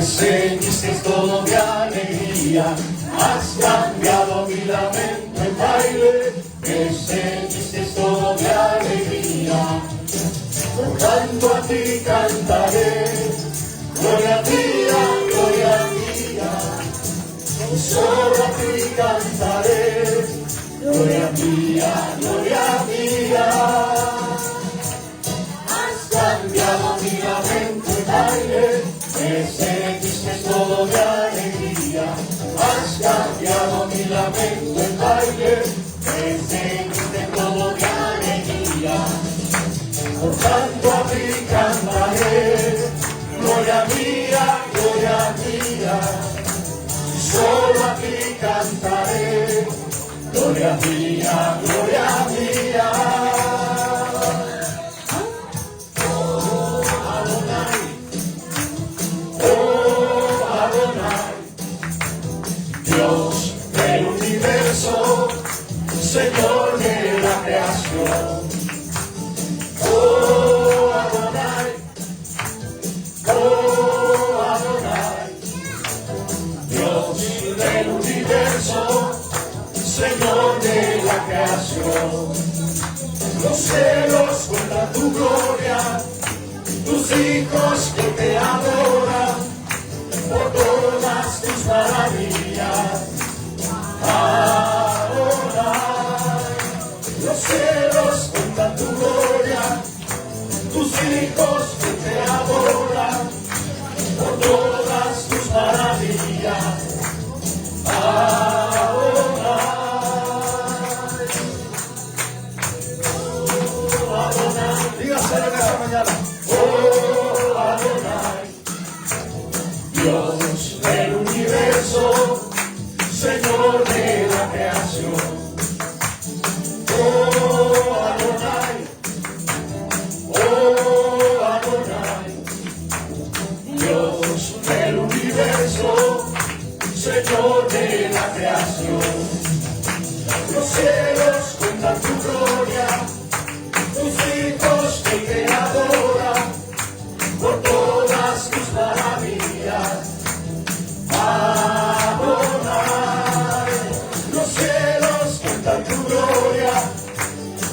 ceñiste todo de alegría, has cambiado mi lamento en baile, me ceñiste todo de alegría. Por tanto a ti cantaré, gloria mía, solo a ti cantaré, gloria mía, gloria mía. Has cambiado mi lamento en baile, me ceñiste todo de alegría. Has cambiado mi lamento en baile, me ceñiste todo de alegría. Por tanto a ti cantaré, gloria mía, solo a ti cantaré, gloria mía, gloria mía. Oh Adonai, oh Adonai, Dios del universo, Señor de la creación. Oh Adonai, oh Adonai, Dios del universo, Señor de la creación. Los cielos cuentan tu gloria, tus hijos que te adoran por todas tus maravillas. Adonai, los cielos cuentan tu gloria, tus hijos que te adoran por todas tus maravillas. Adonai, oh Adonai, dígaselo en esta mañana. Oh Adonai, Dios del universo, Señor de la creación. Oh Adonai, oh Adonai, Dios del universo, Señor de la creación. Los cielos cuentan tu gloria, tus hijos que te adoran por todas tus maravillas. Adonai, los cielos cuentan tu gloria,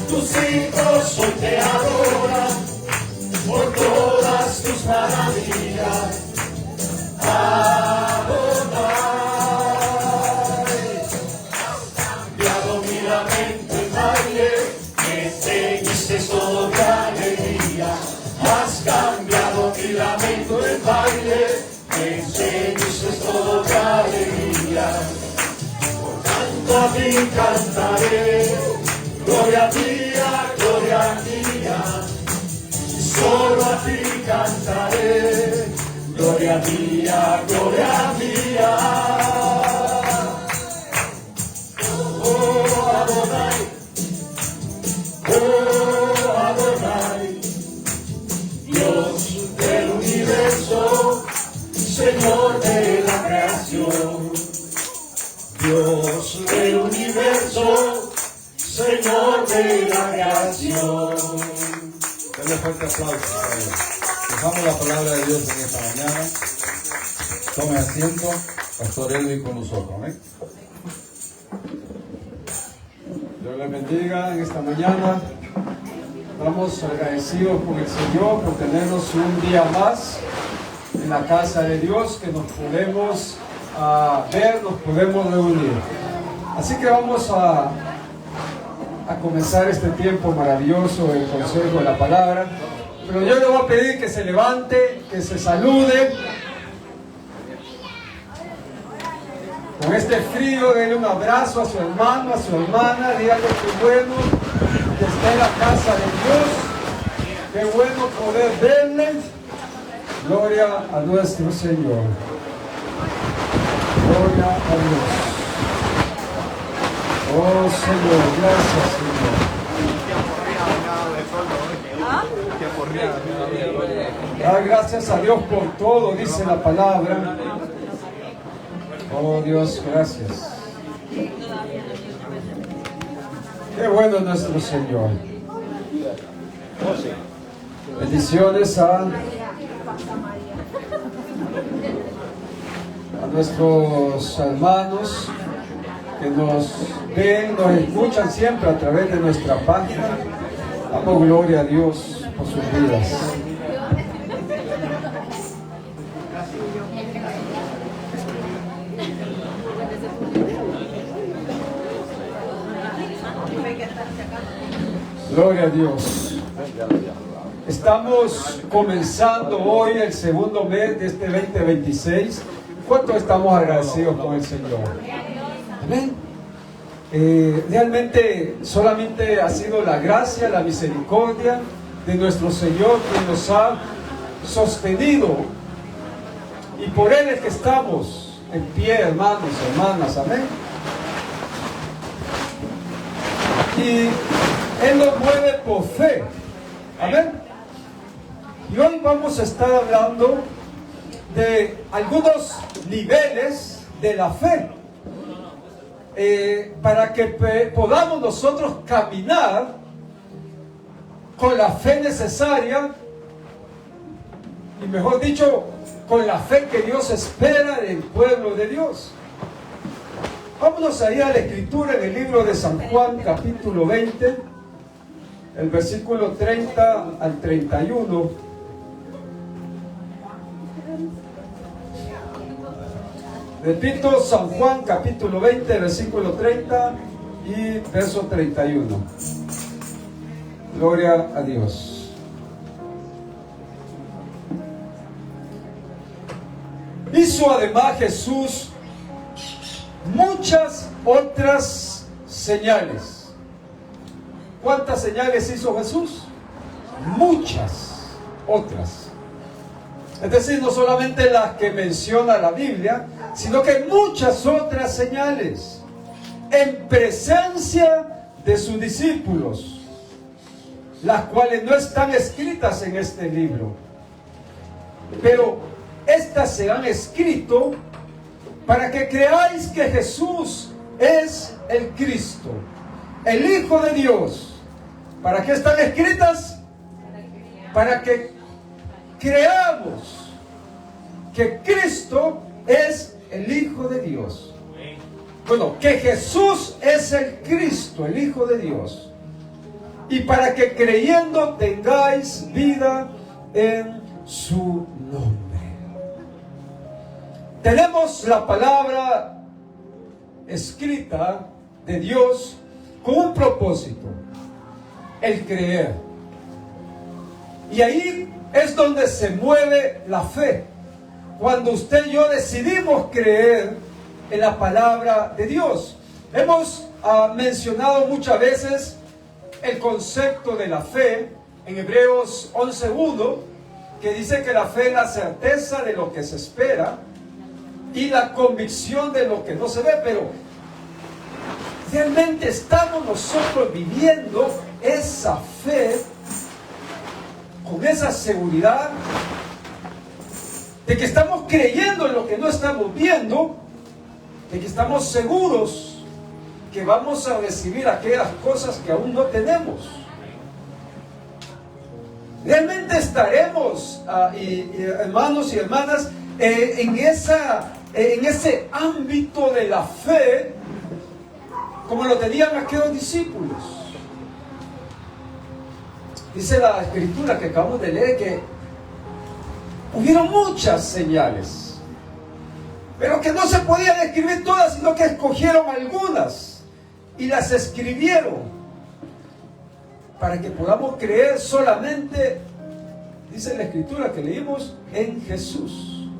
tus hijos hoy te adoran por todas tus maravillas. Adonai, cambiado mi lamento en baile, me ceñiste todo de alegría. Has cambiado mi lamento en baile, me ceñiste todo de alegría. Por tanto a ti cantaré, gloria mía, solo a ti cantaré, gloria mía, gloria mía. Oh Adonai, oh Adonai, Dios del universo, Señor de la creación. Dios del universo, Señor de la creación. Denle fuerte aplauso. Dejamos la palabra de Dios en esta mañana. Tome asiento, Pastor Edwin con nosotros. ¿Eh? Dios les bendiga en esta mañana. Estamos agradecidos con el Señor por tenernos un día más en la casa de Dios, que nos podemos ver, nos podemos reunir. Así que vamos a comenzar este tiempo maravilloso del consejo de la palabra. Pero yo le voy a pedir que se levante, que se salude. Con este frío, denle un abrazo a su hermano, a su hermana, dígale que bueno que está en la casa de Dios, qué bueno poder verle. Gloria a nuestro Señor. Gloria a Dios. Oh Señor, gracias Señor. Da gracias a Dios por todo, dice la palabra. Oh Dios, gracias. Qué bueno es nuestro Señor. Bendiciones a a nuestros hermanos que nos ven, nos escuchan siempre a través de nuestra página. Damos gloria a Dios por sus vidas. Gloria a Dios. Estamos comenzando hoy el segundo mes de este 2026. ¿Cuánto estamos agradecidos con el Señor? Amén. Realmente solamente ha sido la gracia, la misericordia de nuestro Señor quien nos ha sostenido. Y por Él es que estamos en pie, hermanos, hermanas. Amén. Y Él nos mueve por fe. Amén. Y hoy vamos a estar hablando de algunos niveles de la fe. Para que podamos nosotros caminar con la fe necesaria, y mejor dicho, con la fe que Dios espera del pueblo de Dios. Vámonos ahí a la escritura en el libro de San Juan, capítulo 20, el versículo 30 al 31. Repito, San Juan, capítulo 20, versículo 30 y verso 31. Gloria a Dios. Hizo además Jesús muchas otras señales. ¿Cuántas señales hizo Jesús? Muchas otras. Es decir, no solamente las que menciona la Biblia, sino que muchas otras señales en presencia de sus discípulos, las cuales no están escritas en este libro, pero estas se han escrito para que creáis que Jesús es el Cristo, el Hijo de Dios. ¿Para qué están escritas? Para que creamos que Cristo es el Hijo de Dios. Bueno, que Jesús es el Cristo, el Hijo de Dios. Y para que creyendo tengáis vida en su nombre. Tenemos la palabra escrita de Dios con un propósito: el creer. Y ahí es donde se mueve la fe. Cuando usted y yo decidimos creer en la palabra de Dios. Hemos mencionado muchas veces el concepto de la fe en Hebreos 11:1, que dice que la fe es la certeza de lo que se espera y la convicción de lo que no se ve. Pero realmente estamos nosotros viviendo esa fe con esa seguridad de que estamos creyendo en lo que no estamos viendo, de que estamos seguros que vamos a recibir aquellas cosas que aún no tenemos. Realmente estaremos, hermanos y hermanas, en ese ámbito de la fe, como lo tenían aquellos discípulos. Dice la escritura que acabamos de leer que hubieron muchas señales, pero que no se podían escribir todas, sino que escogieron algunas y las escribieron para que podamos creer solamente, dice la escritura que leímos, en Jesús.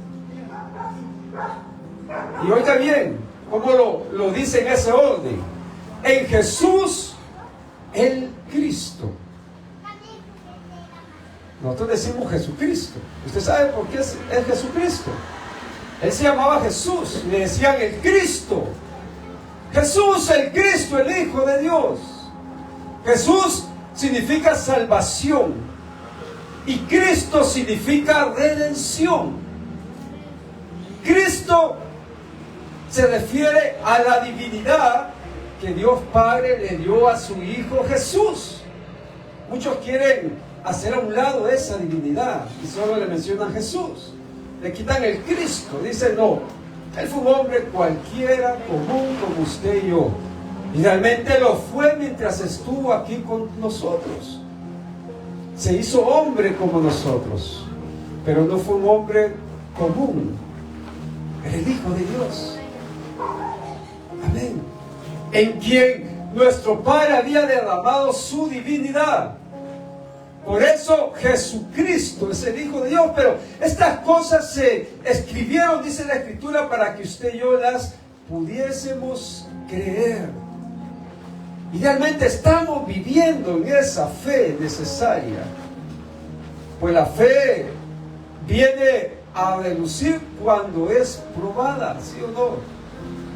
Y oiga bien cómo lo dice en ese orden: en Jesús el Cristo. Nosotros decimos Jesucristo. ¿Usted sabe por qué es Jesucristo? Él se llamaba Jesús, le decían el Cristo. Jesús, el Cristo, el Hijo de Dios. Jesús significa salvación y Cristo significa redención. Cristo se refiere a la divinidad que Dios Padre le dio a su Hijo Jesús. Muchos quieren hacer a un lado esa divinidad y solo le mencionan Jesús. Le quitan el Cristo. Dicen no, Él fue un hombre cualquiera, común como usted y yo. Y realmente lo fue mientras estuvo aquí con nosotros. Se hizo hombre como nosotros, pero no fue un hombre común. Era el Hijo de Dios. Amén. En quien nuestro Padre había derramado su divinidad. Por eso Jesucristo es el Hijo de Dios. Pero estas cosas se escribieron, dice la Escritura, para que usted y yo las pudiésemos creer. Y realmente estamos viviendo en esa fe necesaria. Pues la fe viene a relucir cuando es probada, ¿sí o no?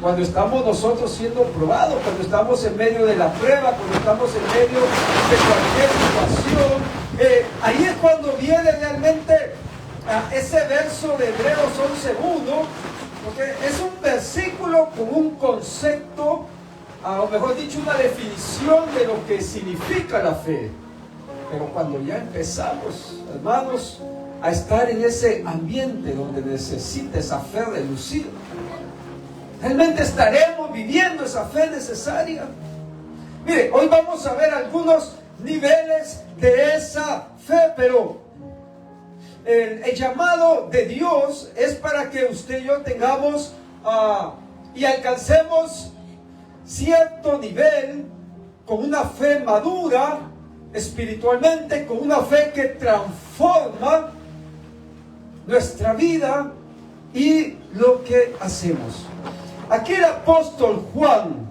Cuando estamos nosotros siendo probados, cuando estamos en medio de la prueba, cuando estamos en medio de cualquier situación. Ahí es cuando viene realmente ese verso de Hebreos 11:1, porque es un versículo con un concepto, o mejor dicho, una definición de lo que significa la fe. Pero cuando ya empezamos, hermanos, a estar en ese ambiente donde necesita esa fe relucir, realmente estaremos viviendo esa fe necesaria. Mire, hoy vamos a ver algunos niveles de esa fe, pero el llamado de Dios es para que usted y yo tengamos y alcancemos cierto nivel con una fe madura espiritualmente, con una fe que transforma nuestra vida y lo que hacemos. Aquí el apóstol Juan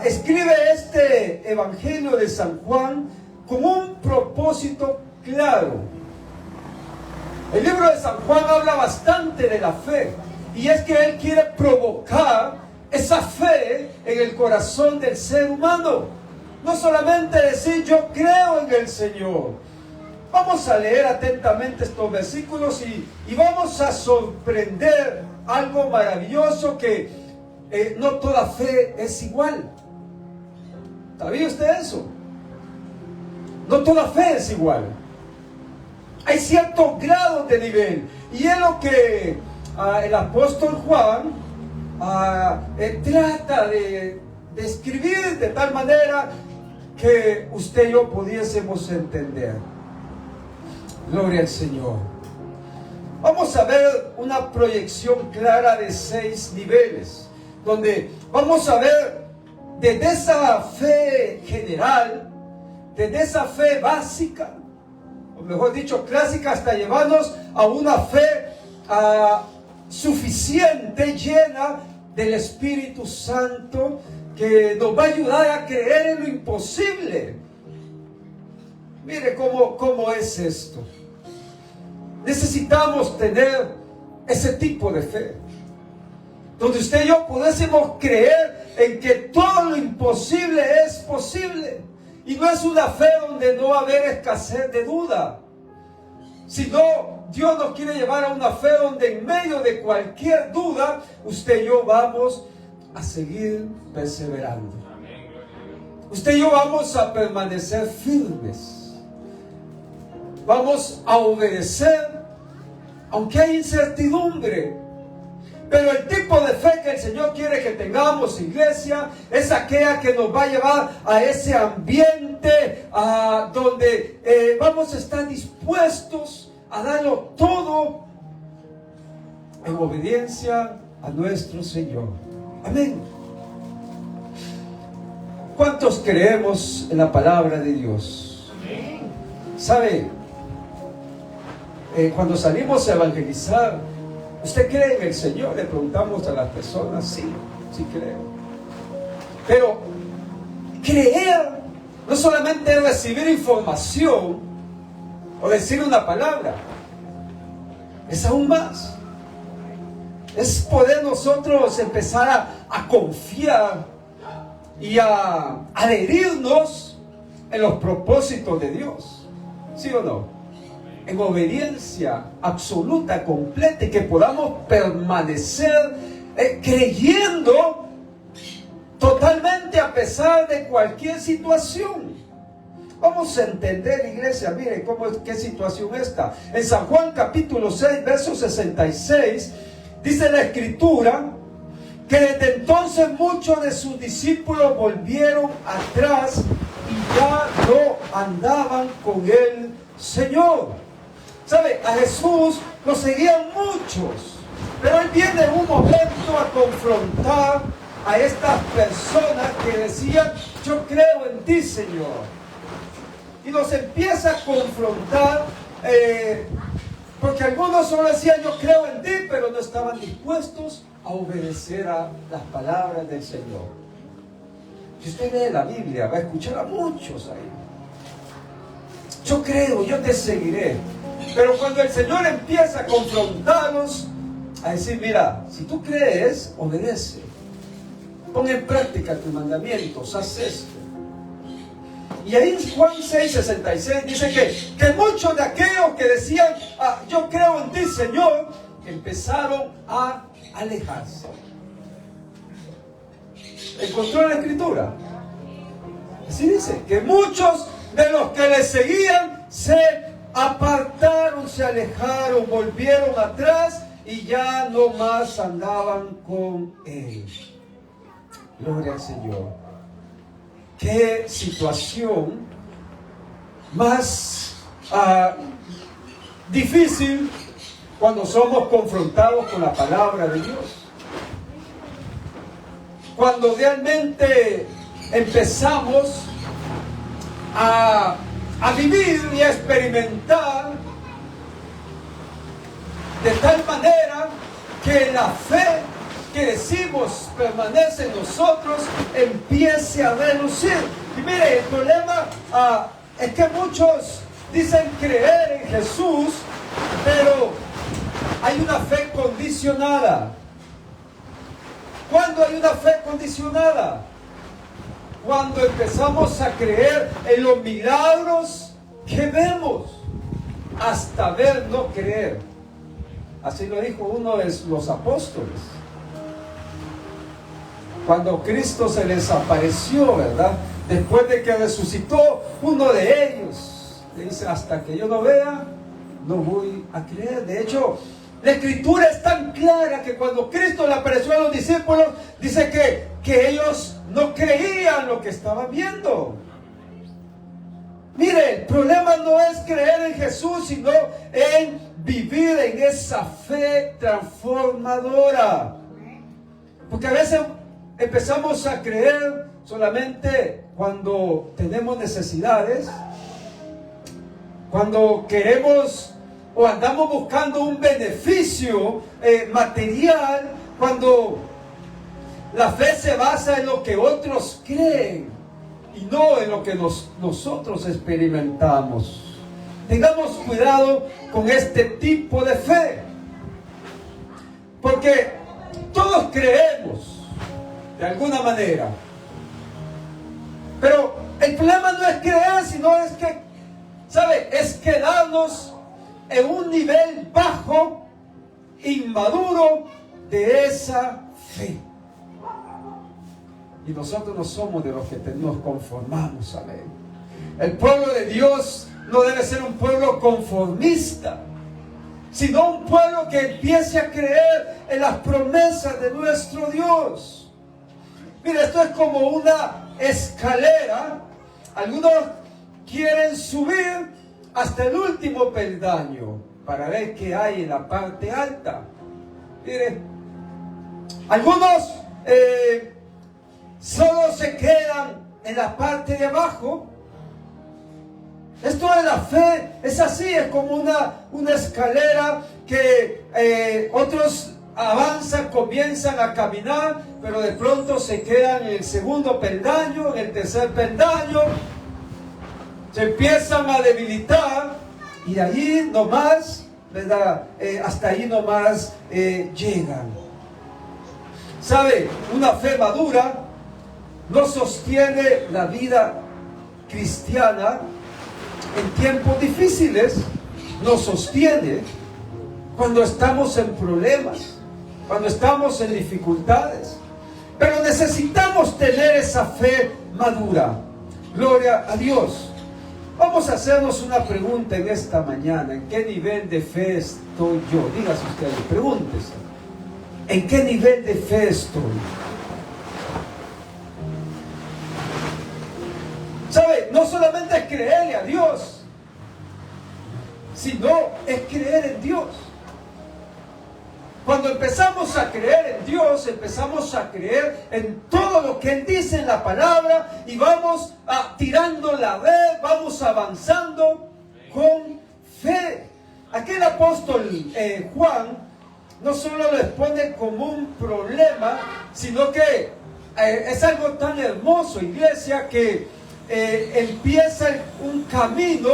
escribe este Evangelio de San Juan con un propósito claro. El libro de San Juan habla bastante de la fe, y es que él quiere provocar esa fe en el corazón del ser humano. No solamente decir yo creo en el Señor. Vamos a leer atentamente estos versículos y vamos a sorprender algo maravilloso, que no toda fe es igual. ¿Sabía usted eso? No toda fe es igual. Hay ciertos grados de nivel. Y es lo que el apóstol Juan trata de escribir de tal manera que usted y yo pudiésemos entender. Gloria al Señor. Vamos a ver una proyección clara de 6 niveles, donde vamos a ver desde esa fe general, desde esa fe básica, o mejor dicho clásica, hasta llevarnos a una fe suficiente, llena del Espíritu Santo, que nos va a ayudar a creer en lo imposible. Mire cómo es esto. Necesitamos tener ese tipo de fe, donde usted y yo pudiésemos creer en que todo lo imposible es posible. Y no es una fe donde no va a haber escasez de duda, sino Dios nos quiere llevar a una fe donde en medio de cualquier duda, usted y yo vamos a seguir perseverando. Usted y yo vamos a permanecer firmes. Vamos a obedecer, aunque hay incertidumbre. Pero el tipo de fe que el Señor quiere que tengamos, iglesia, es aquella que nos va a llevar a ese ambiente donde vamos a estar dispuestos a darlo todo en obediencia a nuestro Señor. Amén. ¿Cuántos creemos en la palabra de Dios? ¿Sabe? Cuando salimos a evangelizar, ¿usted cree en el Señor? Le preguntamos a las personas. Sí creo. Pero creer no solamente es recibir información o decir una palabra, es aún más. Es poder nosotros empezar a confiar y a adherirnos en los propósitos de Dios. ¿Sí o no? En obediencia absoluta, completa, y que podamos permanecer creyendo totalmente a pesar de cualquier situación. Vamos a entender, iglesia, miren qué situación está. En San Juan capítulo 6, verso 66, Dice la Escritura que desde entonces muchos de sus discípulos volvieron atrás y ya no andaban con el Señor. ¿Sabe? A Jesús lo seguían muchos, pero Él viene en un momento a confrontar a estas personas que decían: yo creo en ti, Señor. Y los empieza a confrontar, porque algunos solo decían: yo creo en ti, pero no estaban dispuestos a obedecer a las palabras del Señor. Si usted lee la Biblia, va a escuchar a muchos ahí: yo creo, yo te seguiré. Pero cuando el Señor empieza a confrontarlos, a decir: mira, si tú crees, obedece. Pon en práctica tus mandamientos, haz esto. Y ahí en Juan 6:66 dice que muchos de aquellos que decían: yo creo en ti, Señor, empezaron a alejarse. ¿Encontró la Escritura? Así dice, que muchos de los que le seguían se apartaron, se alejaron, volvieron atrás y ya no más andaban con Él. Gloria al Señor. Qué situación más difícil cuando somos confrontados con la palabra de Dios. Cuando realmente empezamos a vivir y a experimentar de tal manera que la fe que decimos permanece en nosotros empiece a relucir. Y mire, el problema es que muchos dicen creer en Jesús, pero hay una fe condicionada. ¿Cuándo hay una fe condicionada? Cuando empezamos a creer en los milagros que vemos, hasta ver no creer. Así lo dijo uno de los apóstoles. Cuando Cristo se les apareció, ¿verdad? Después de que resucitó, uno de ellos le dice: hasta que yo no vea, no voy a creer. De hecho, la Escritura es tan clara que cuando Cristo le apareció a los discípulos, dice que ellos no creían lo que estaban viendo. Mire, el problema no es creer en Jesús, sino en vivir en esa fe transformadora. Porque a veces empezamos a creer solamente cuando tenemos necesidades, cuando queremos o andamos buscando un beneficio material, cuando la fe se basa en lo que otros creen y no en lo que nosotros experimentamos. Tengamos cuidado con este tipo de fe, porque todos creemos de alguna manera, pero el problema no es creer, sino es que, ¿sabe? Es quedarnos en un nivel bajo, inmaduro de esa fe. Y nosotros no somos de los que nos conformamos, amén. El pueblo de Dios no debe ser un pueblo conformista, sino un pueblo que empiece a creer en las promesas de nuestro Dios. Mira, esto es como una escalera. Algunos quieren subir hasta el último peldaño para ver qué hay en la parte alta. Mire, algunos solo se quedan en la parte de abajo. Esto de la fe es así, es como una escalera que otros avanzan, comienzan a caminar, pero de pronto se quedan en el segundo peldaño, en el tercer peldaño, se empiezan a debilitar y de allí nomás, ¿verdad? Hasta ahí nomás llegan. ¿Sabe? Una fe madura no sostiene la vida cristiana en tiempos difíciles, nos sostiene cuando estamos en problemas, cuando estamos en dificultades. Pero necesitamos tener esa fe madura. Gloria a Dios. Vamos a hacernos una pregunta en esta mañana. ¿En qué nivel de fe estoy yo? Dígase usted, pregúntese. ¿En qué nivel de fe estoy? ¿Sabe? No solamente es creerle a Dios, sino es creer en Dios. Cuando empezamos a creer en Dios, empezamos a creer en todo lo que Él dice en la palabra y vamos tirando la red, vamos avanzando con fe. Aquel apóstol Juan no solo les pone como un problema, sino que es algo tan hermoso, iglesia, que empieza un camino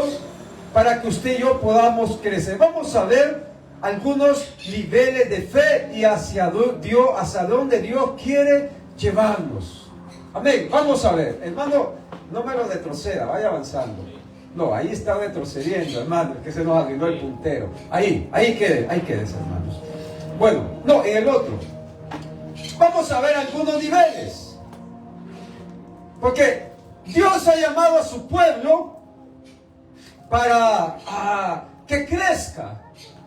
para que usted y yo podamos crecer. Vamos a ver algunos niveles de fe y hacia dónde Dios quiere llevarnos. Amén. Vamos a ver, hermano, no me lo retroceda, vaya avanzando. No, ahí está retrocediendo, hermano, que se nos arruinó el puntero. Ahí quédese, hermanos. Bueno, no, en el otro. Vamos a ver algunos niveles. Porque Dios ha llamado a su pueblo para que crezca.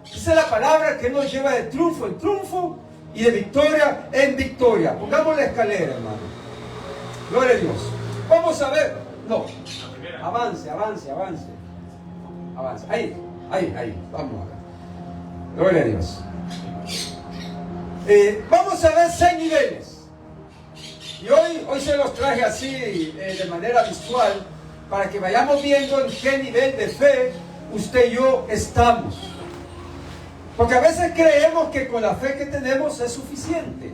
Dice la palabra que nos lleva de triunfo en triunfo y de victoria en victoria. Pongamos la escalera, hermano. Gloria a Dios. Vamos a ver. No. Avance. Ahí. Vamos acá. Gloria a Dios. Vamos a ver 6 niveles. Y hoy se los traje así de manera visual para que vayamos viendo en qué nivel de fe usted y yo estamos. Porque a veces creemos que con la fe que tenemos es suficiente,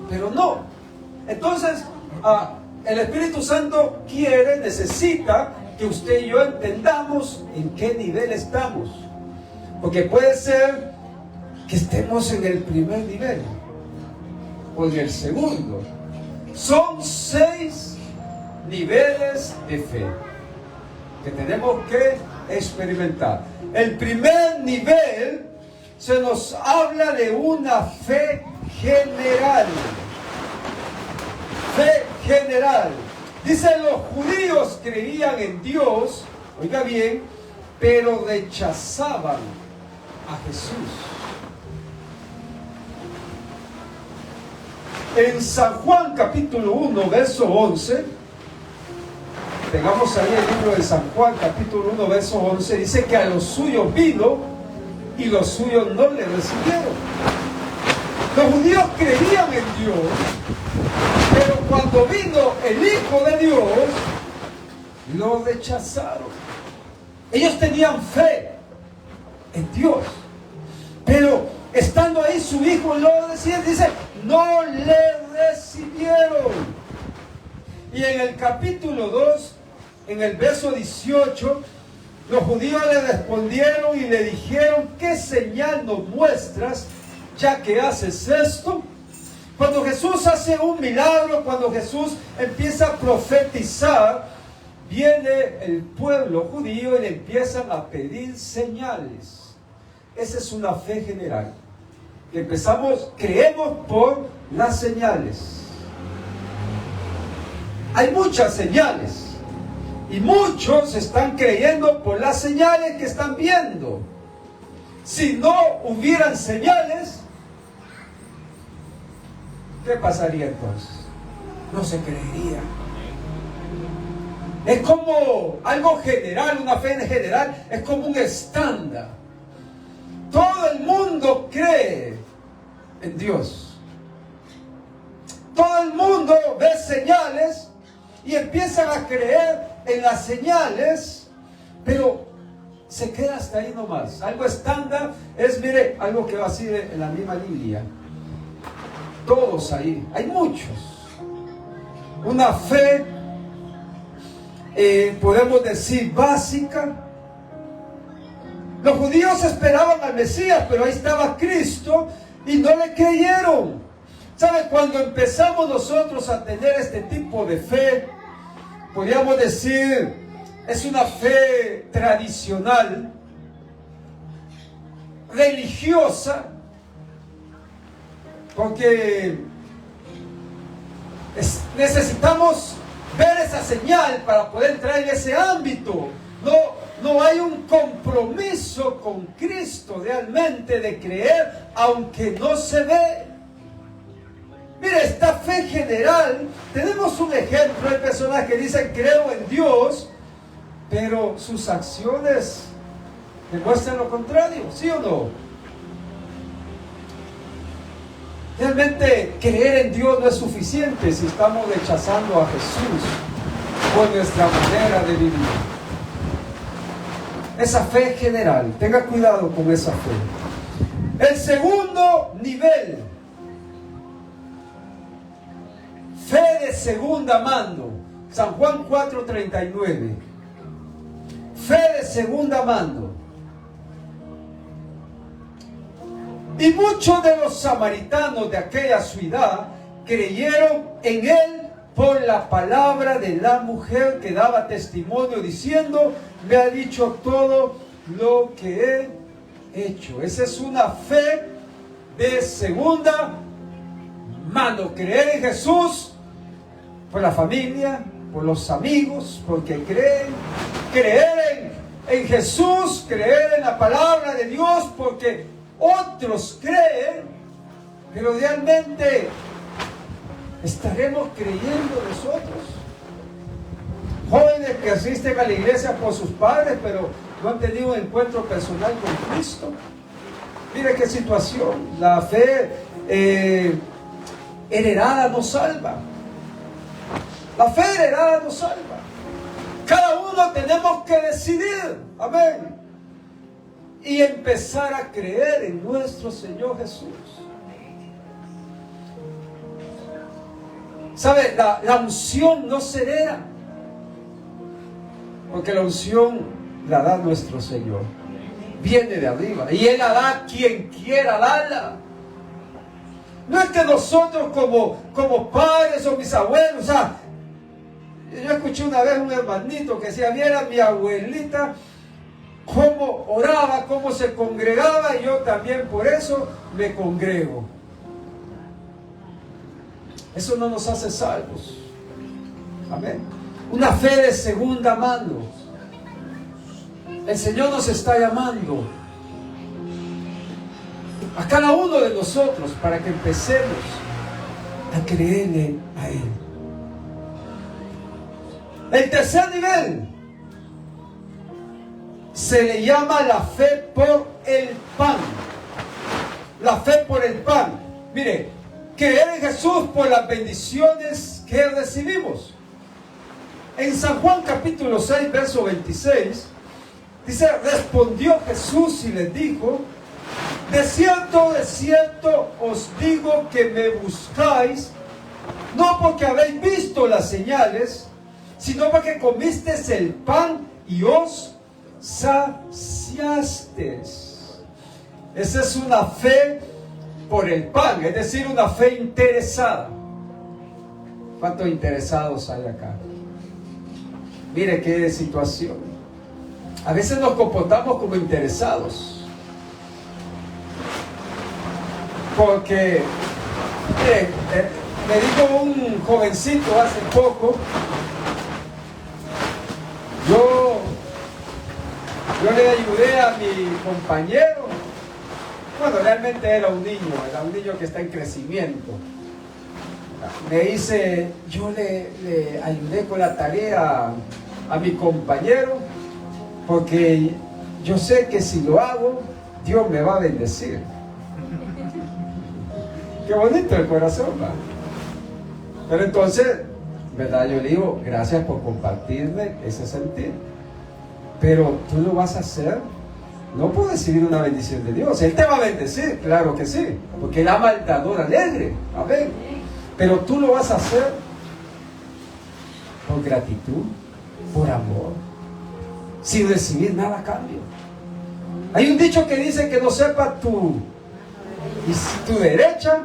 pero no. Entonces, el Espíritu Santo necesita que usted y yo entendamos en qué nivel estamos. Porque puede ser que estemos en el primer nivel o en el segundo. Son 6 niveles de fe que tenemos que experimentar. El primer nivel se nos habla de una fe general. Fe general. Dicen, los judíos creían en Dios, oiga bien, pero rechazaban a Jesús. En San Juan capítulo 1, verso 11, pegamos ahí el libro de San Juan capítulo 1, verso 11, dice que a los suyos vino y los suyos no le recibieron. Los judíos creían en Dios, pero cuando vino el Hijo de Dios, lo rechazaron. Ellos tenían fe en Dios, pero estando ahí su Hijo lo decía, dice, no le recibieron. Y en el capítulo 2, en el verso 18, los judíos le respondieron y le dijeron, ¿qué señal nos muestras ya que haces esto? Cuando Jesús hace un milagro, cuando Jesús empieza a profetizar, viene el pueblo judío y le empiezan a pedir señales. Esa es una fe general. Que creemos por las señales. Hay muchas señales. Y muchos están creyendo por las señales que están viendo. Si no hubieran señales, ¿qué pasaría entonces? No se creería. Es como algo general, una fe en general, es como un estándar. Todo el mundo cree en Dios. Todo el mundo ve señales y empiezan a creer en las señales, pero se queda hasta ahí nomás. Algo estándar es, mire, algo que va así en la misma Biblia. Todos ahí, hay muchos. Una fe, podemos decir, básica. Los judíos esperaban al Mesías, pero ahí estaba Cristo y no le creyeron. ¿Sabe? Cuando empezamos nosotros a tener este tipo de fe, podríamos decir, es una fe tradicional, religiosa, porque necesitamos ver esa señal para poder entrar en ese ámbito. No hay un compromiso con Cristo realmente de creer, aunque no se ve. Mire, esta fe general, tenemos un ejemplo, hay personas que dicen creo en Dios, pero sus acciones demuestran lo contrario, ¿sí o no? Realmente creer en Dios no es suficiente si estamos rechazando a Jesús por nuestra manera de vivir. Esa fe general, tenga cuidado con esa fe. El segundo nivel, fe de segunda mano, San Juan 4:39. Fe de segunda mano. Y muchos de los samaritanos de aquella ciudad creyeron en él por la palabra de la mujer que daba testimonio diciendo, me ha dicho todo lo que he hecho. Esa es una fe de segunda mano. Creer en Jesús por la familia, por los amigos, porque creen. Creer en Jesús, creer en la palabra de Dios porque otros creen, pero realmente estaremos creyendo nosotros. Jóvenes que asisten a la iglesia por sus padres, pero no han tenido un encuentro personal con Cristo. Mire qué situación. La fe heredada nos salva. La fe heredada nos salva. Cada uno tenemos que decidir. Amén. Y empezar a creer en nuestro Señor Jesús. ¿Sabe? La unción no se hereda, porque la unción la da nuestro Señor. Viene de arriba y Él la da a quien quiera darla. No es que nosotros como padres o mis abuelos, yo escuché una vez un hermanito que decía, viera mi abuelita cómo oraba, cómo se congregaba, y yo también por eso me congrego. Eso no nos hace salvos. Amén. Una fe de segunda mano. El Señor nos está llamando a cada uno de nosotros para que empecemos a creerle a Él. El tercer nivel se le llama la fe por el pan. La fe por el pan. Mire, creer en Jesús por las bendiciones que recibimos. En San Juan capítulo 6, verso 26, dice, respondió Jesús y les dijo, de cierto os digo que me buscáis, no porque habéis visto las señales, sino porque comisteis el pan y os saciasteis. Esa es una fe por el pan, es decir, una fe interesada. ¿Cuántos interesados hay acá? Mire qué situación. A veces nos comportamos como interesados. Porque, mire, me dijo un jovencito hace poco, yo le ayudé a mi compañero. Bueno, realmente era un niño que está en crecimiento. Me dice, yo le ayudé con la tarea a mi compañero, porque yo sé que si lo hago, Dios me va a bendecir. Qué bonito el corazón, ¿va? Pero entonces, ¿verdad? Yo le digo, gracias por compartirme ese sentir. Pero tú lo vas a hacer no por recibir una bendición de Dios. Él te va a bendecir, claro que sí, porque Él ama al dador alegre. Amén. Pero tú lo vas a hacer por gratitud, por amor, sin recibir nada a cambio. Hay un dicho que dice que no sepa tu derecha,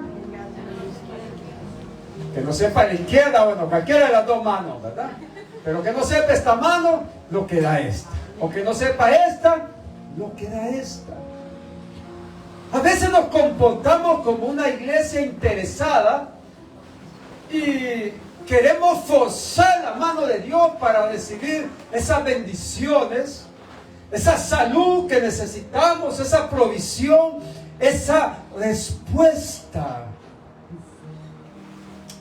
que no sepa la izquierda, bueno, cualquiera de las dos manos, ¿verdad? Pero que no sepa esta mano, lo que da esta. O que no sepa esta, lo que da esta. A veces nos comportamos como una iglesia interesada y queremos forzar la mano de Dios para recibir esas bendiciones, esa salud que necesitamos, esa provisión, esa respuesta.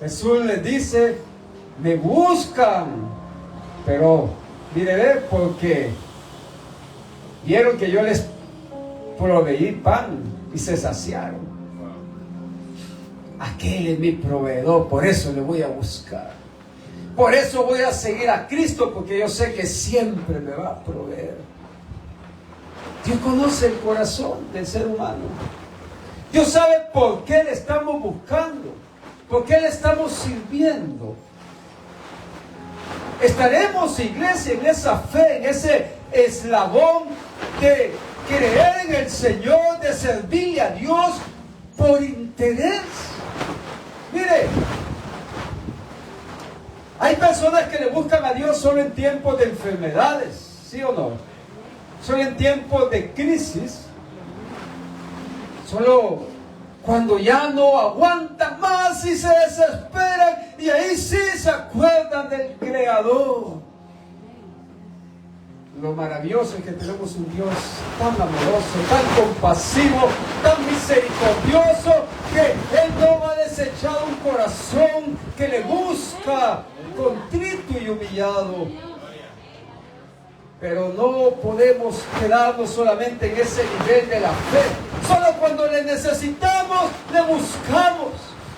Jesús les dice, me buscan, pero mire, ve, porque vieron que yo les proveí pan y se saciaron. Aquel es mi proveedor, por eso le voy a buscar. Por eso voy a seguir a Cristo, porque yo sé que siempre me va a proveer. Dios conoce el corazón del ser humano. Dios sabe por qué le estamos buscando, por qué le estamos sirviendo. Estaremos, iglesia, en esa fe, en ese eslabón de creer en el Señor, de servirle a Dios por interés. Mire, hay personas que le buscan a Dios solo en tiempos de enfermedades, ¿sí o no? Solo en tiempos de crisis, solo cuando ya no aguantan más y se desesperan, y ahí sí se acuerdan del Creador. Lo maravilloso es que tenemos un Dios tan amoroso, tan compasivo, tan misericordioso, que Él no va a desechar un corazón que le busca contrito y humillado. Pero no podemos quedarnos solamente en ese nivel de la fe. Solo cuando le necesitamos, le buscamos.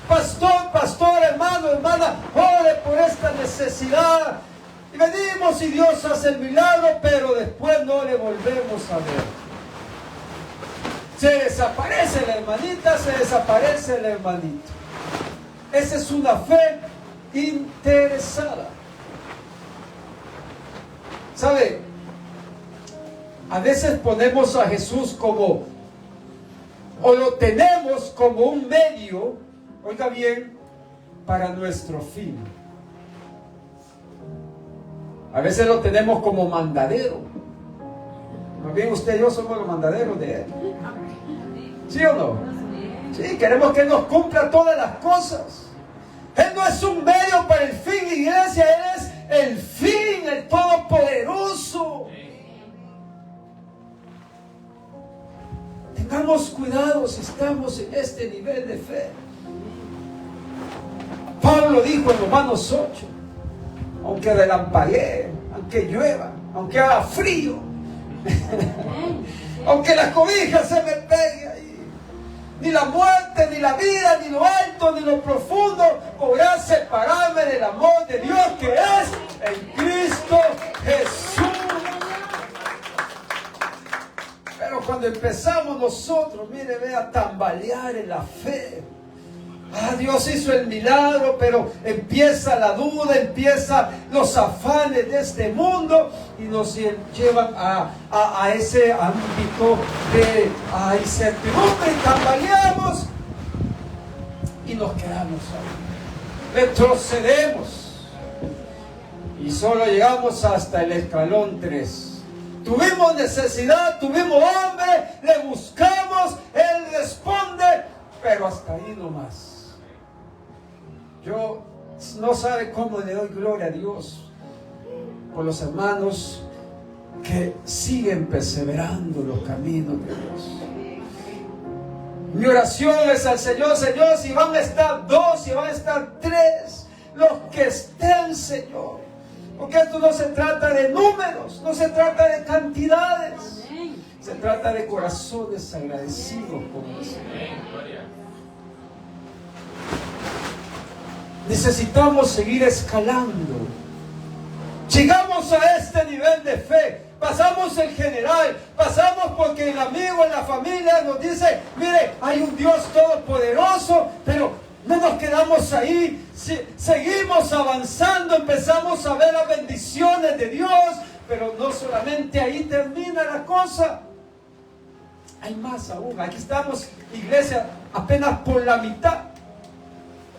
Pastor, pastor, hermano, hermana, ore por esta necesidad. Y venimos y Dios hace el milagro, pero después no le volvemos a ver. Se desaparece la hermanita, se desaparece el hermanito. Esa es una fe interesada. ¿Sabe? A veces ponemos a Jesús como, o lo tenemos como un medio, oiga bien, para nuestro fin. A veces lo tenemos como mandadero. Más bien usted y yo somos los mandaderos de Él. ¿Sí o no? Sí, queremos que Él nos cumpla todas las cosas. Él no es un medio para el fin, iglesia. Él es el fin, el todopoderoso. Tengamos cuidado si estamos en este nivel de fe. Pablo dijo en Romanos 8, aunque relampaguee, aunque llueva, aunque haga frío, aunque la cobija se me pegue ahí, ni la muerte, ni la vida, ni lo alto, ni lo profundo podrá separarme del amor de Dios que es en Cristo Jesús. Pero cuando empezamos nosotros, mire, ve a tambalear en la fe. Dios hizo el milagro, pero empieza la duda, empieza los afanes de este mundo y nos llevan a ese ámbito de incertidumbre y tambaleamos y nos quedamos ahí. Retrocedemos y solo llegamos hasta el escalón 3. Tuvimos necesidad, tuvimos hambre, le buscamos, Él responde, pero hasta ahí nomás. Yo no sabe cómo le doy gloria a Dios por los hermanos que siguen perseverando los caminos de Dios. Mi oración es al Señor, Señor, si van a estar 2, si van a estar 3, los que estén, Señor. Porque esto no se trata de números, no se trata de cantidades, se trata de corazones agradecidos con el Señor. Necesitamos seguir escalando. Llegamos a este nivel de fe. Pasamos el general. Pasamos porque el amigo, en la familia nos dice, mire, hay un Dios todopoderoso, pero no nos quedamos ahí. Seguimos avanzando, empezamos a ver las bendiciones de Dios, pero no solamente ahí termina la cosa. Hay más aún. Aquí estamos, iglesia, apenas por la mitad.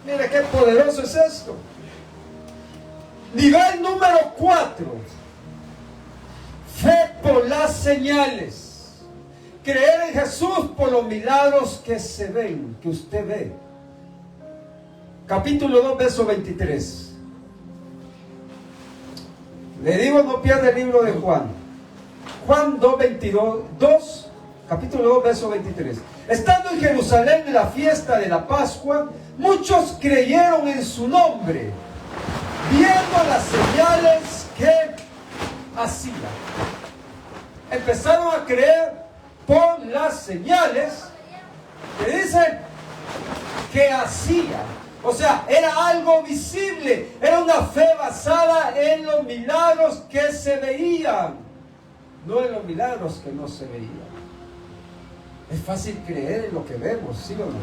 Mire qué poderoso es esto. Nivel número 4. Fe por las señales. Creer en Jesús por los milagros que se ven, que usted ve. Capítulo 2, verso 23. Le digo, no pierda el libro de Juan. Juan 2, 22, capítulo 2, verso 23. Estando en Jerusalén en la fiesta de la Pascua, muchos creyeron en su nombre, viendo las señales que hacía. Empezaron a creer por las señales que dice que hacía. O sea, era algo visible, era una fe basada en los milagros que se veían, no en los milagros que no se veían. Es fácil creer en lo que vemos, ¿sí o no?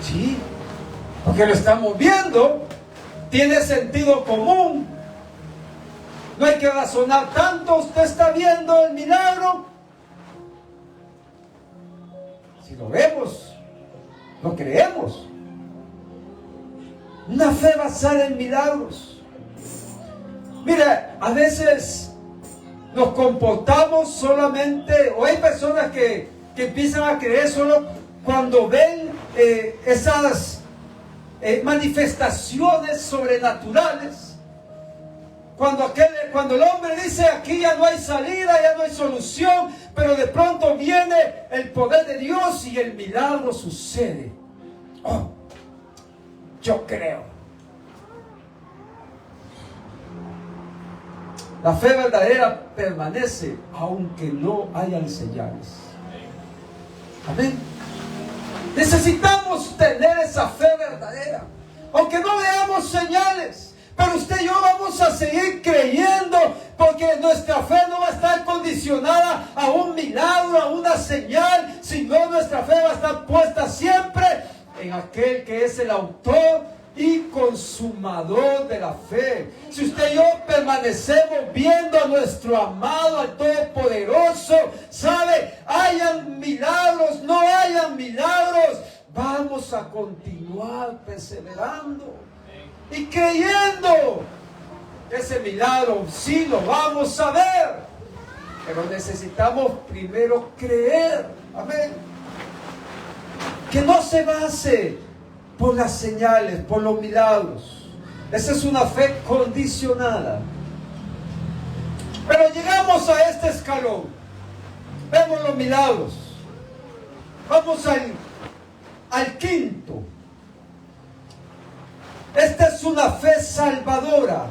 Sí, porque lo estamos viendo, tiene sentido común. No hay que razonar tanto. Usted está viendo el milagro. Si lo vemos, lo creemos. Una fe basada en milagros. Mira, a veces nos comportamos solamente, o hay personas que empiezan a creer solo cuando ven esas manifestaciones sobrenaturales. Cuando el hombre dice, aquí ya no hay salida, ya no hay solución, pero de pronto viene el poder de Dios y el milagro sucede. Oh, yo creo. La fe verdadera permanece aunque no hayan señales. Amén. Necesitamos tener esa fe verdadera, aunque no veamos señales. Pero usted y yo vamos a seguir creyendo, porque nuestra fe no va a estar condicionada a un milagro, a una señal, sino nuestra fe va a estar puesta siempre en aquel que es el autor y consumador de la fe. Si usted y yo permanecemos viendo a nuestro amado, al Todopoderoso, sabe, hayan milagros, no hayan milagros, vamos a continuar perseverando y creyendo. Ese milagro sí lo vamos a ver, pero necesitamos primero creer. Amén. Que no se base por las señales, por los milagros. Esa es una fe condicionada. Pero llegamos a este escalón, vemos los milagros, vamos al quinto. Esta es una fe salvadora.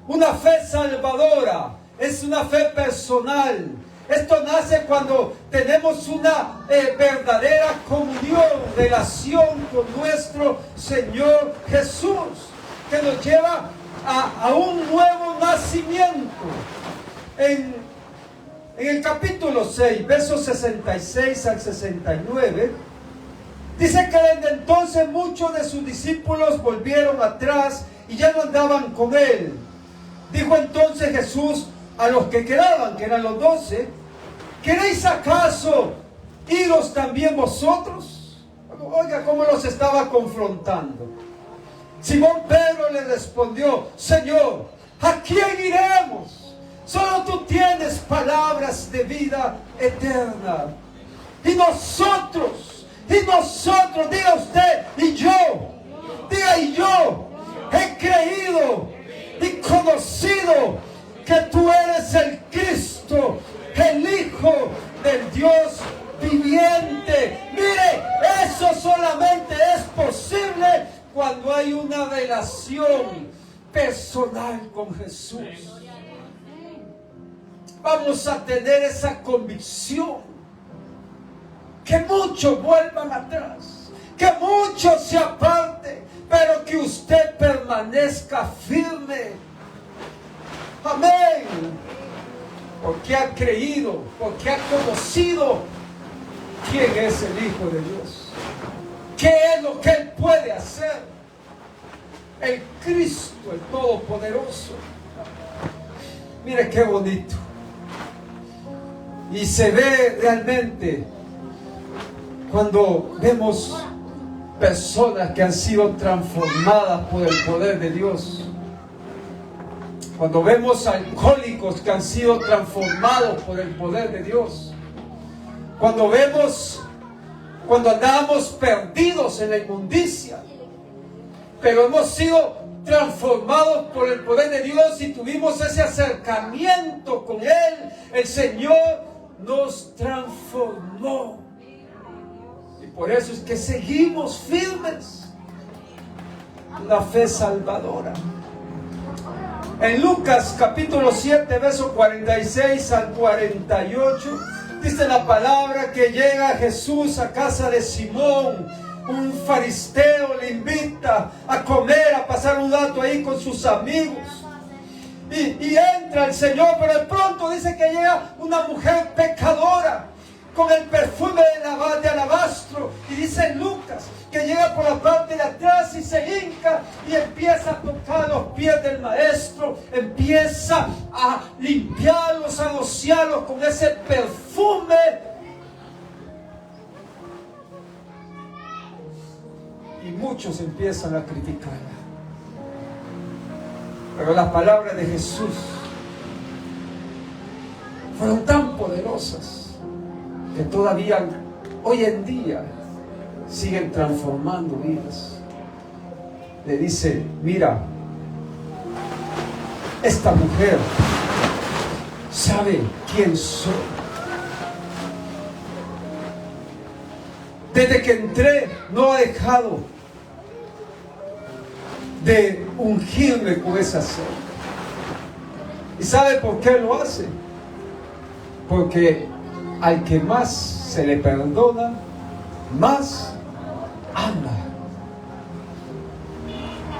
Una fe salvadora. Es una fe personal. Esto nace cuando tenemos una verdadera comunión, relación con nuestro Señor Jesús, que nos lleva a un nuevo nacimiento. En el capítulo 6, versos 66 al 69, dice que desde entonces muchos de sus discípulos volvieron atrás y ya no andaban con él. Dijo entonces Jesús a los que quedaban, que eran los 12, ¿queréis acaso iros también vosotros? Oiga cómo los estaba confrontando. Simón Pedro le respondió, Señor, ¿a quién iremos? Solo tú tienes palabras de vida eterna. Y nosotros, diga usted, y yo, he creído y conocido que tú eres el Cristo, el Hijo del Dios viviente. Mire, eso solamente es posible cuando hay una relación personal con Jesús. Vamos a tener esa convicción. Que muchos vuelvan atrás, que muchos se aparten, pero que usted permanezca firme. Amén. Porque ha creído, porque ha conocido quién es el Hijo de Dios. ¿Qué es lo que Él puede hacer? El Cristo, el Todopoderoso. Mire qué bonito. Y se ve realmente cuando vemos personas que han sido transformadas por el poder de Dios. Cuando vemos alcohólicos que han sido transformados por el poder de Dios. Cuando andábamos perdidos en la inmundicia, pero hemos sido transformados por el poder de Dios y tuvimos ese acercamiento con Él. El Señor nos transformó. Por eso es que seguimos firmes. La fe salvadora. En Lucas capítulo 7, verso 46 al 48, dice la palabra que llega Jesús a casa de Simón. Un fariseo le invita a comer, a pasar un rato ahí con sus amigos. Y entra el Señor, pero de pronto dice que llega una mujer pecadora con el perfume de alabastro. Y dice Lucas que llega por la parte de atrás y se hinca y empieza a tocar los pies del maestro, empieza a limpiarlos, a rociarlos con ese perfume. Y muchos empiezan a criticarla. Pero las palabras de Jesús fueron tan poderosas que todavía hoy en día siguen transformando vidas. Le dice: mira, esta mujer sabe quién soy. Desde que entré no ha dejado de ungirme con esa aceite. ¿Y sabe por qué lo hace? Porque al que más se le perdona, más ama.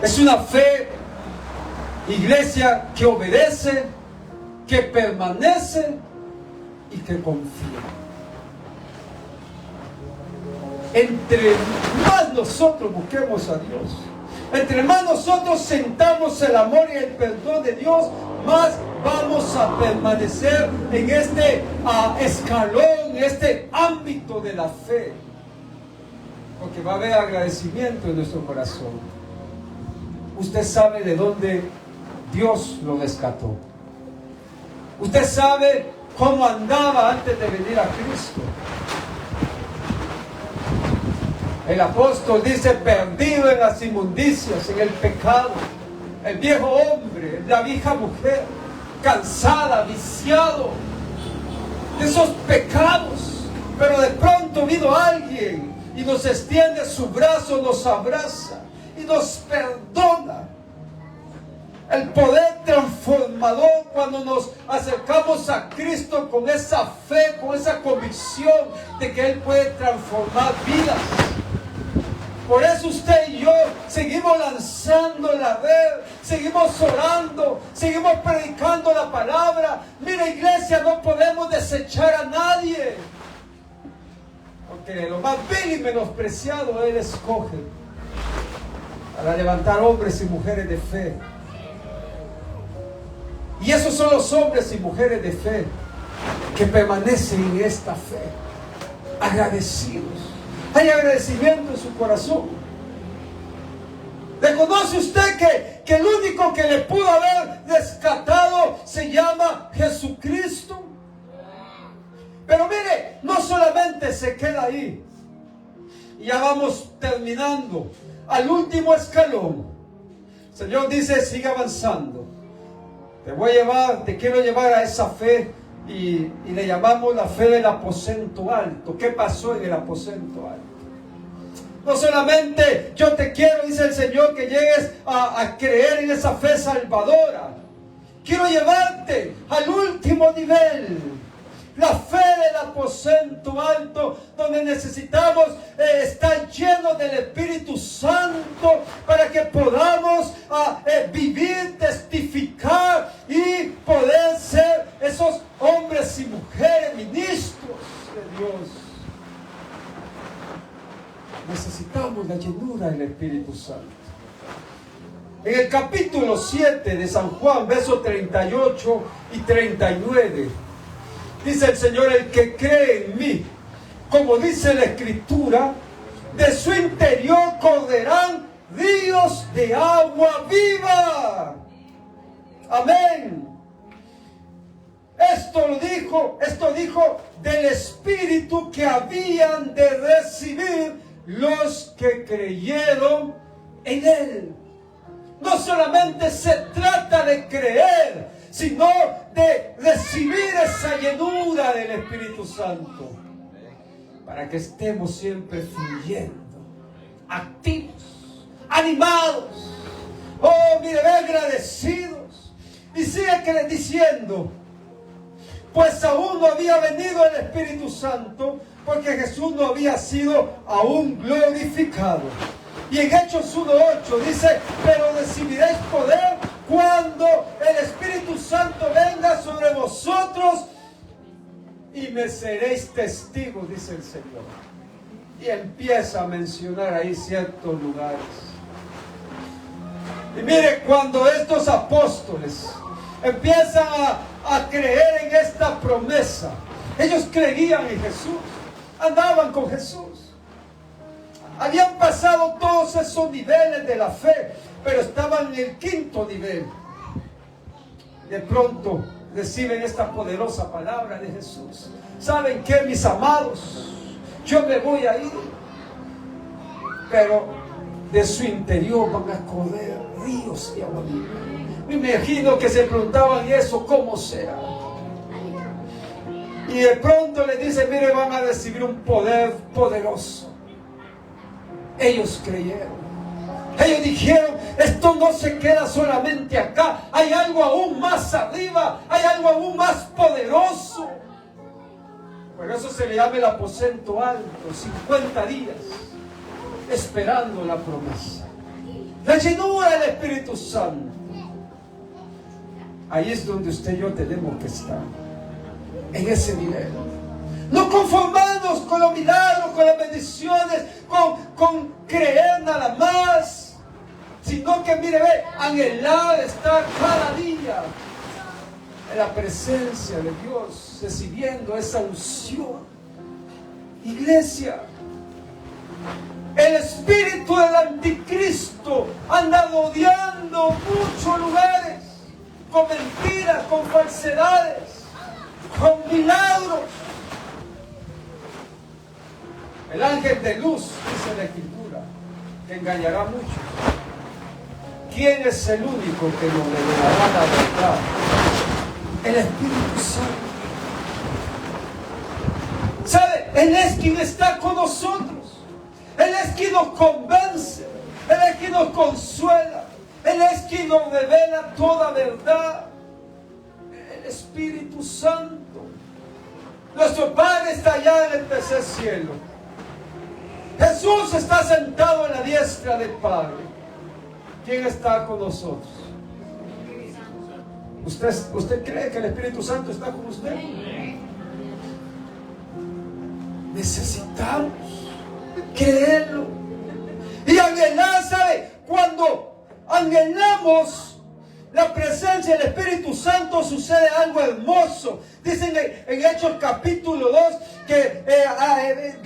Es una fe, iglesia, que obedece, que permanece y que confía. Entre más nosotros busquemos a Dios, entre más nosotros sentamos el amor y el perdón de Dios, más vamos a permanecer en este escalón, en este ámbito de la fe. Porque va a haber agradecimiento en nuestro corazón. Usted sabe de dónde Dios lo rescató. Usted sabe cómo andaba antes de venir a Cristo. El apóstol dice: perdido en las inmundicias, en el pecado. El viejo hombre, la vieja mujer, cansada, viciado de esos pecados. Pero de pronto vino alguien y nos extiende su brazo, nos abraza y nos perdona. El poder transformador cuando nos acercamos a Cristo con esa fe, con esa convicción de que Él puede transformar vidas. Por eso usted y yo seguimos lanzando la red, seguimos orando, seguimos predicando la palabra. Mira, iglesia, no podemos desechar a nadie. Porque lo más vil y menospreciado Él escoge para levantar hombres y mujeres de fe. Y esos son los hombres y mujeres de fe que permanecen en esta fe, agradecidos. Hay agradecimiento en su corazón. ¿Reconoce usted que el único que le pudo haber rescatado se llama Jesucristo? Pero mire, no solamente se queda ahí. Ya vamos terminando. Al último escalón, el Señor dice: sigue avanzando. Te quiero llevar a esa fe. Y le llamamos la fe del aposento alto. ¿Qué pasó en el aposento alto? No solamente yo te quiero, dice el Señor, que llegues a creer en esa fe salvadora. Quiero llevarte al último nivel. La fe del aposento alto, donde necesitamos estar llenos del Espíritu Santo para que podamos vivir, testificar y poder ser esos hombres y mujeres, ministros de Dios. Necesitamos la llenura del Espíritu Santo. En el capítulo 7 de San Juan, versos 38 y 39, dice el Señor: el que cree en mí, como dice la Escritura, de su interior correrán ríos de agua viva. Amén. Esto dijo del Espíritu que habían de recibir los que creyeron en Él. No solamente se trata de creer, sino de recibir esa llenura del Espíritu Santo. para que estemos siempre fluyendo, activos, animados. Oh, mire, agradecidos. Y sigue diciendo, pues aún no había venido el Espíritu Santo, porque Jesús no había sido aún glorificado. Y en Hechos 1:8 dice, pero recibiréis poder cuando el Espíritu Santo venga sobre vosotros y me seréis testigos, dice el Señor. Y empieza a mencionar ahí ciertos lugares. Y mire, cuando estos apóstoles empiezan a creer en esta promesa, ellos creían en Jesús, andaban con Jesús, habían pasado todos esos niveles de la fe, pero estaban en el quinto nivel. De pronto reciben esta poderosa palabra de Jesús. ¿Saben qué, mis amados? Yo me voy a ir, pero de su interior van a correr ríos de agua viva. Me imagino que se preguntaban, ¿y eso cómo será? Y de pronto les dice, mire, van a recibir un poder poderoso. Ellos creyeron. Ellos dijeron, esto no se queda solamente acá, hay algo aún más arriba, hay algo aún más poderoso. Por eso se le llama el aposento alto, 50 días, esperando la promesa, la llenura del Espíritu Santo. Ahí es donde usted y yo tenemos que estar, en ese nivel. No conformarnos con los milagros, con las bendiciones, con creer nada más, sino que, mire, anhelar estar cada día en la presencia de Dios, recibiendo esa unción. Iglesia, el espíritu del anticristo anda rodeando muchos lugares, con mentiras, con falsedades, con milagros. El ángel de luz, dice la Escritura, que engañará mucho. ¿Quién es el único que nos revelará la verdad? El Espíritu Santo. ¿Sabe? Él es quien está con nosotros. Él es quien nos convence. Él es quien nos consuela. Él es quien nos revela toda verdad. El Espíritu Santo. Nuestro Padre está allá en el tercer cielo. Jesús está sentado en la diestra del Padre. ¿Quién está con nosotros? ¿Usted cree que el Espíritu Santo está con usted? Necesitamos creerlo y anhelar. ¿Sabe? Cuando anhelamos la presencia del Espíritu Santo, sucede algo hermoso. Dicen en Hechos capítulo 2 que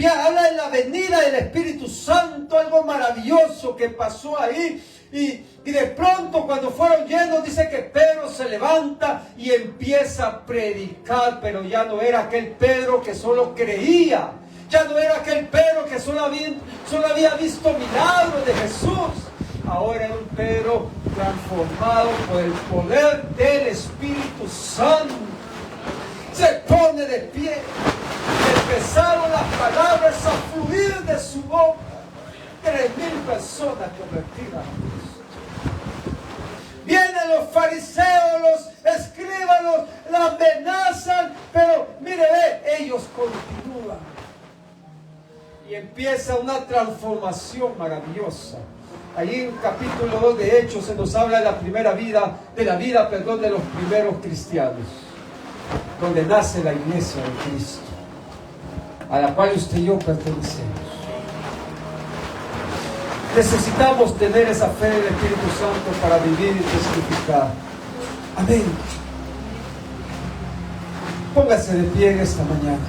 habla de la venida del Espíritu Santo, algo maravilloso que pasó ahí. Y de pronto, cuando fueron llenos, dice que Pedro se levanta y empieza a predicar, pero ya no era aquel Pedro que solo creía, ya no era aquel Pedro que solo había visto milagros de Jesús. Ahora era un Pedro transformado por el poder del Espíritu Santo. Se pone de pie. Empezaron las palabras a fluir de su boca. 3,000 personas convertidas. Vienen los fariseos, los escribanos, la amenazan, pero mire, ellos continúan. Y empieza una transformación maravillosa. Allí en capítulo 2 de Hechos se nos habla de la primera vida, de la vida de los primeros cristianos, donde nace la iglesia de Cristo, a la cual usted y yo pertenecemos. Necesitamos tener esa fe del Espíritu Santo para vivir y testificar. Amén. Póngase de pie en esta mañana.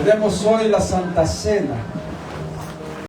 Tenemos hoy la Santa Cena.